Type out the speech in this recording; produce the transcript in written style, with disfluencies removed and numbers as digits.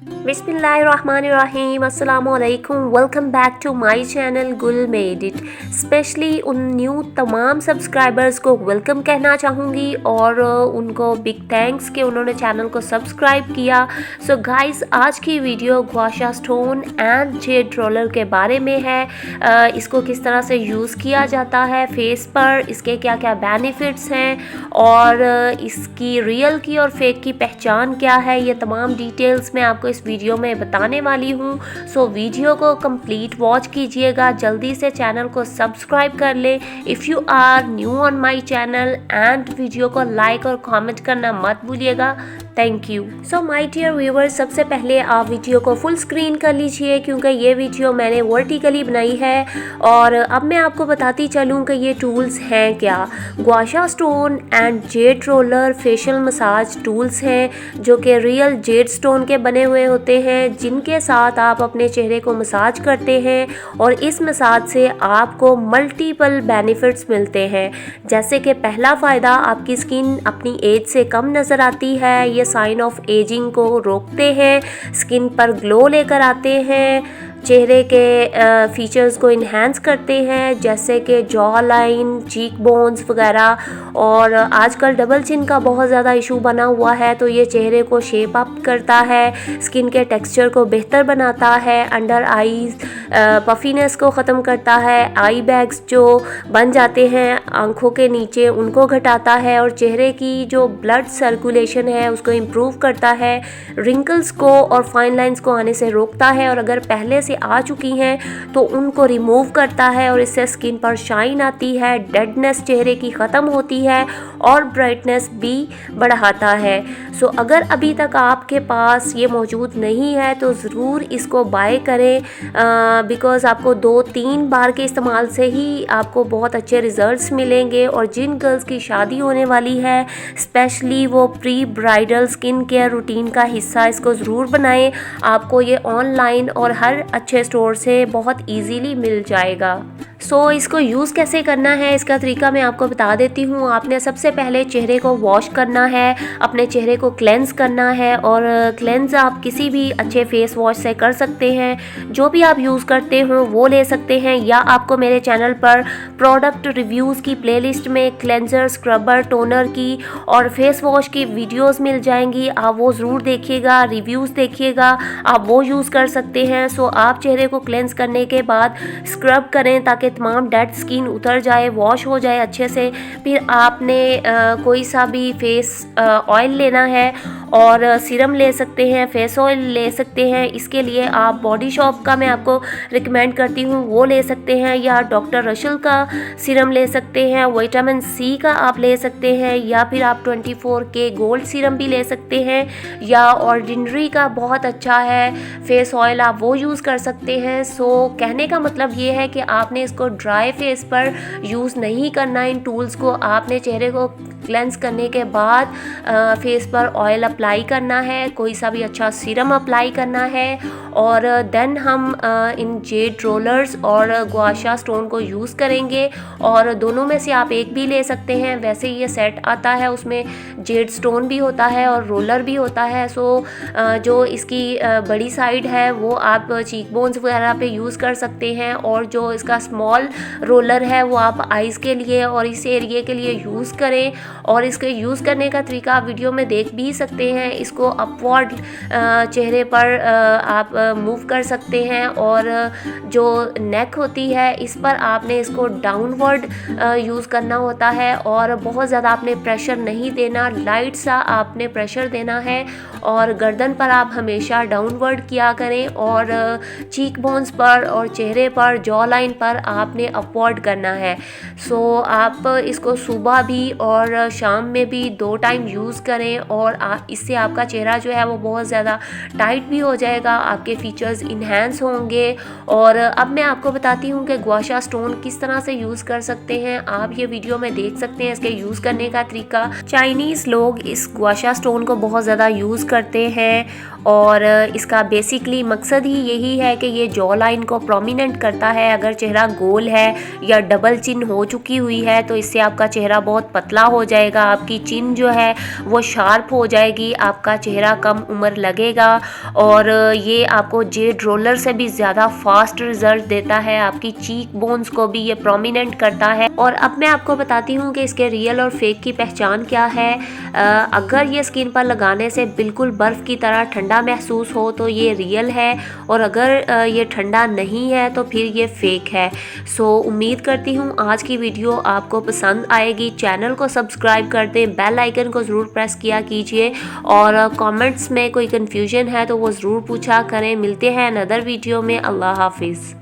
बिस्मिल्लाहिर्रहमानिर्रहीम अस्सलामुअलैकुम। Welcome back to my channel Gul made it. Specially उन न्यू तमाम सब्सक्राइबर्स को वेलकम कहना चाहूँगी और उनको बिग थैंक्स कि उन्होंने चैनल को सब्सक्राइब किया। सो गाइस, आज की video gua sha stone and jade roller के बारे में है। इसको किस तरह से यूज़ किया जाता है फेस पर, इसके क्या क्या बेनिफिट्स हैं और इसकी रियल की और फेक की पहचान क्या है, ये तमाम डिटेल्स मैं आपको इस वीडियो में बताने वाली हूँ। सो वीडियो को कंप्लीट वॉच कीजिएगा, जल्दी से चैनल को सब्सक्राइब कर ले if you are new on my channel and video को लाइक और कमेंट करना मत भूलिएगा। Thank you. So my dear viewers, सबसे पहले आप वीडियो को फुल स्क्रीन कर लीजिए क्योंकि ये वीडियो मैंने वर्टिकली बनाई है। और अब मैं आपको बताती चलूँ कि ये टूल्स हैं क्या। Gua sha stone and jade roller facial massage tools हैं जो कि रियल जेड स्टोन के बने हुए होते हैं, जिनके साथ आप अपने चेहरे को मसाज करते हैं और इस मसाज से आपको मल्टीपल बेनिफिट्स मिलते हैं। जैसे कि पहला फ़ायदा, आपकी स्किन अपनी एज से कम नज़र आती है। ये साइन ऑफ एजिंग को रोकते हैं, स्किन पर ग्लो लेकर आते हैं, चेहरे के फीचर्स को इन्हेंस करते हैं जैसे कि जॉ लाइन, चीक बोन्स वगैरह। और आजकल डबल चिन का बहुत ज़्यादा इशू बना हुआ है, तो ये चेहरे को शेप अप करता है, स्किन के टेक्सचर को बेहतर बनाता है, अंडर आईज पफीनेस को ख़त्म करता है, आई बैग्स जो बन जाते हैं आँखों के नीचे उनको घटाता है और चेहरे की जो ब्लड सर्कुलेशन है उसको इम्प्रूव करता है, रिंकल्स को और फाइन लाइंस को आने से रोकता है और अगर पहले से आ चुकी हैं तो उनको रिमूव करता है और इससे स्किन पर शाइन आती है, डेडनेस चेहरे की ख़त्म होती है और ब्राइटनेस भी बढ़ाता है। सो अगर अभी तक आपके पास ये मौजूद नहीं है तो ज़रूर इसको बाय करें, बिकॉज़ आपको 2-3 बार के इस्तेमाल से ही आपको बहुत अच्छे रिज़ल्ट्स मिलेंगे। और जिन गर्ल्स की शादी होने वाली है स्पेशली वो pre bridal skin care routine का हिस्सा इसको ज़रूर बनाएं। आपको ये ऑनलाइन और हर अच्छे स्टोर से बहुत इजीली मिल जाएगा। सो इसको यूज़ कैसे करना है, इसका तरीका मैं आपको बता देती हूँ। आपने सबसे पहले चेहरे को वॉश करना है, अपने चेहरे को क्लेंज़ करना है। और क्लेंज़ आप किसी भी अच्छे फेस वॉश से कर सकते हैं, जो भी आप यूज़ करते हो वो ले सकते हैं, या आपको मेरे चैनल पर प्रोडक्ट रिव्यूज़ की प्लेलिस्ट में क्लेंजर, स्क्रबर, टोनर की और फेस वॉश की वीडियोस मिल जाएंगी। आप वो ज़रूर देखिएगा, रिव्यूज़ देखिएगा, आप वो यूज़ कर सकते हैं। सो आप चेहरे को क्लेंज़ करने के बाद स्क्रब करें ताकि तमाम डेड स्किन उतर जाए, वॉश हो जाए अच्छे से। फिर आपने कोई सा भी फेस ऑयल लेना है और सीरम ले सकते हैं, फेस ऑयल ले सकते हैं। इसके लिए आप बॉडी शॉप का मैं आपको रिकमेंड करती हूँ, वो ले सकते हैं, या डॉक्टर रशल का सीरम ले सकते हैं, विटामिन सी का आप ले सकते हैं, या फिर आप 24K गोल्ड सीरम भी ले सकते हैं, या ऑर्डिनरी का बहुत अच्छा है फेस ऑयल, आप वो यूज़ कर सकते हैं। सो कहने का मतलब ये है कि आपने इसको ड्राई फेस पर यूज़ नहीं करना। इन टूल्स को आपने चेहरे को क्लेंस करने के बाद फेस पर ऑयल अप्लाई करना है, कोई सा भी अच्छा सीरम अप्लाई करना है और देन हम इन जेड रोलर्स और ग्वाशा स्टोन को यूज़ करेंगे। और दोनों में से आप एक भी ले सकते हैं, वैसे ये सेट आता है, उसमें जेड स्टोन भी होता है और रोलर भी होता है। सो जो इसकी बड़ी साइड है वो आप चीक बोन्स वगैरह पे यूज़ कर सकते हैं, और जो इसका स्मॉल रोलर है वो आप आइज़ के लिए और इस एरिए के लिए यूज़ करें। और इसके यूज़ करने का तरीका आप वीडियो में देख भी सकते हैं। इसको अपवर्ड चेहरे पर आप मूव कर सकते हैं और जो नेक होती है इस पर आपने इसको डाउनवर्ड यूज़ करना होता है और बहुत ज़्यादा आपने प्रेशर नहीं देना, लाइट सा आपने प्रेशर देना है। और गर्दन पर आप हमेशा डाउनवर्ड किया करें और चीक बोन्स पर और चेहरे पर, जॉ लाइन पर आपने अपवर्ड करना है। सो आप इसको सुबह भी और शाम में भी 2 टाइम यूज़ करें और इससे आपका चेहरा जो है वो बहुत ज़्यादा टाइट भी हो जाएगा, आपके फीचर्स इन्हेंस होंगे। और अब मैं आपको बताती हूँ कि ग्वाशा स्टोन किस तरह से यूज़ कर सकते हैं। आप ये वीडियो में देख सकते हैं इसके यूज़ करने का तरीका। चाइनीज़ लोग इस ग्वाशा स्टोन को बहुत ज़्यादा यूज़ करते हैं और इसका बेसिकली मकसद ही यही है कि ये जॉ लाइन को प्रोमिनेंट करता है। अगर चेहरा गोल है या डबल चिन हो चुकी हुई है तो इससे आपका चेहरा बहुत पतला हो जाएगा, आपकी चिन जो है वो शार्प हो जाएगी, आपका चेहरा कम उम्र लगेगा और ये आपको जेड रोलर से भी ज़्यादा फास्ट रिजल्ट देता है। आपकी चीक बोन्स को भी ये प्रोमिनेंट करता है। और अब मैं आपको बताती हूँ कि इसके रियल और फेक की पहचान क्या है। अगर ये स्किन पर लगाने से बिल्कुल बर्फ़ की तरह ठंडा महसूस हो तो ये रियल है, और अगर ये ठंडा नहीं है तो फिर ये फेक है। सो उम्मीद करती हूँ आज की वीडियो आपको पसंद आएगी। चैनल को सब्सक्राइब कर दें, बेल आइकन को ज़रूर प्रेस किया कीजिए, और कमेंट्स में कोई कन्फ्यूजन है तो वो ज़रूर पूछा करें। मिलते हैं अनदर वीडियो में। अल्लाह हाफिज़।